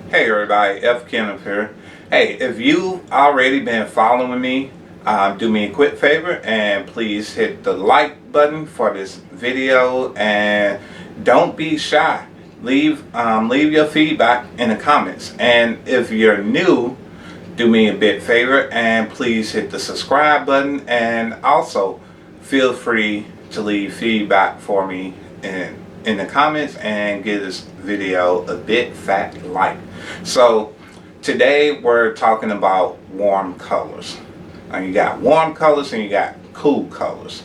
Hey everybody, Kenneth here. Hey, if you've already been following me, do me a quick favor and please hit the like button for this video and don't be shy. Leave your feedback in the comments. And if you're new, do me a big favor and please hit the subscribe button, and also feel free to leave feedback for me in the comments and give this video a big fat like. So today we're talking about warm colors. You got warm colors and you got cool colors.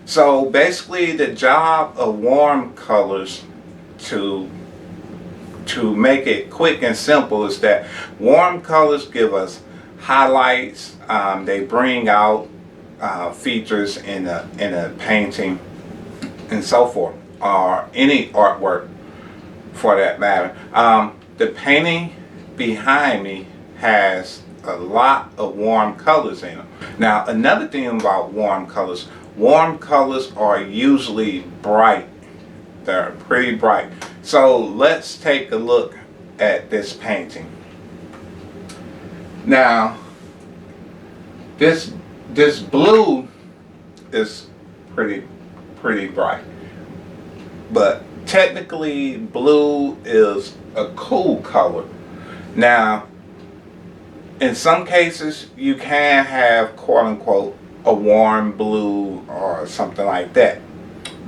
So basically the job of warm colors, to make it quick and simple, is that warm colors give us highlights. They bring out features in a painting and so forth, or any artwork for that matter. The painting behind me has a lot of warm colors in them. Now another thing about warm colors are usually bright. They're pretty bright. So let's take a look at this painting. Now this blue is pretty bright, but technically blue is a cool color. Now in some cases you can have quote unquote a warm blue or something like that,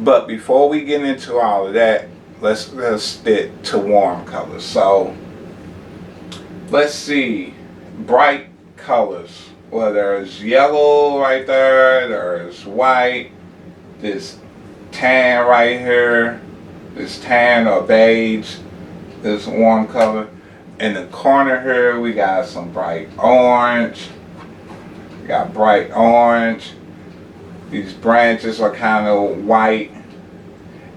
but before we get into all of that, let's stick to warm colors. So let's see, bright colors. Well, there's yellow right there, there's white, this tan right here, this tan or beige, this warm color. In the corner here we got some bright orange. We got bright orange. These branches are kind of white.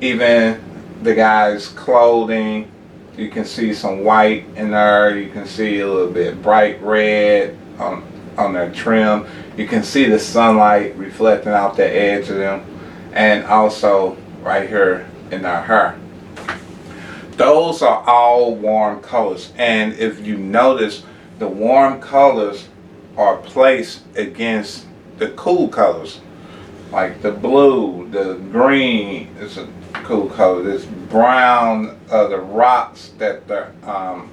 Even the guy's clothing, you can see some white in there. You can see a little bit bright red on their trim. You can see the sunlight reflecting out the edge of them, and also right here in their hair. Those are all warm colors, and if you notice, the warm colors are placed against the cool colors. Like the blue, the green is a cool color. This brown, the rocks that they're on,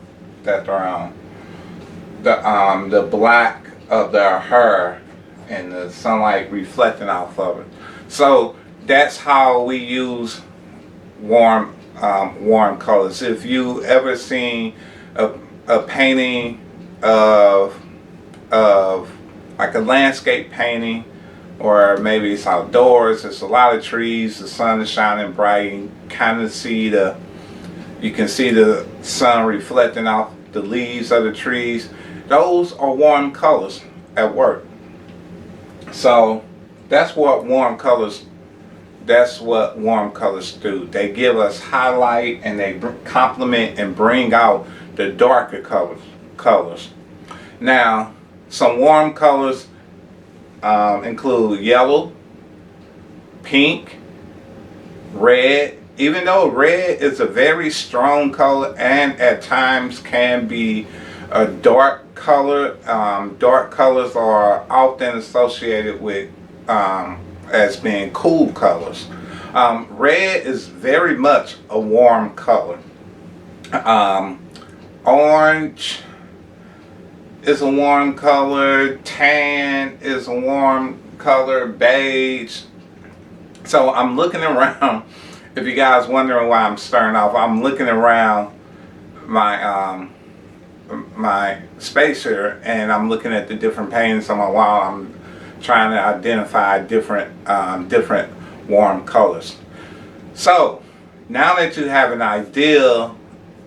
the black of their hair, and the sunlight reflecting off of it. So that's how we use warm colors. If you ever seen a painting of like a landscape painting, or maybe it's outdoors, there's a lot of trees, the sun is shining bright, you can see the sun reflecting off the leaves of the trees. Those are warm colors at work. So that's what warm colors do. They give us highlight, and they complement and bring out the darker colors. Now some warm colors include yellow, pink, red. Even though red is a very strong color and at times can be a dark color, dark colors are often associated with as being cool colors. Red is very much a warm color. Orange is a warm color. Tan is a warm color. Beige. So I'm looking around. If you guys wondering why I'm starting off, I'm looking around my my space here, and I'm looking at the different paintings on my wall. I'm trying to identify different warm colors. So now that you have an idea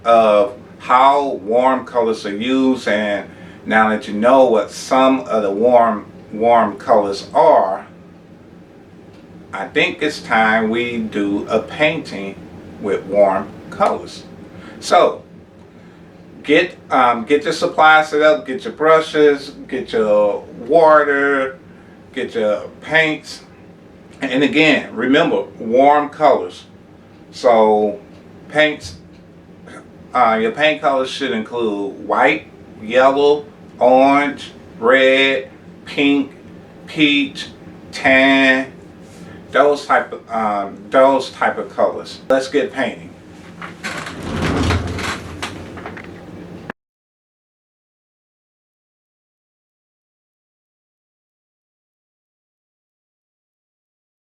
of how warm colors are used, and now that you know what some of the warm colors are, I think it's time we do a painting with warm colors. So get your supplies set up, get your brushes, get your water, get your paints, and again, remember, warm colors. So paints Your paint colors should include white, yellow, orange, red, pink, peach, tan, those type of colors. Let's get painting.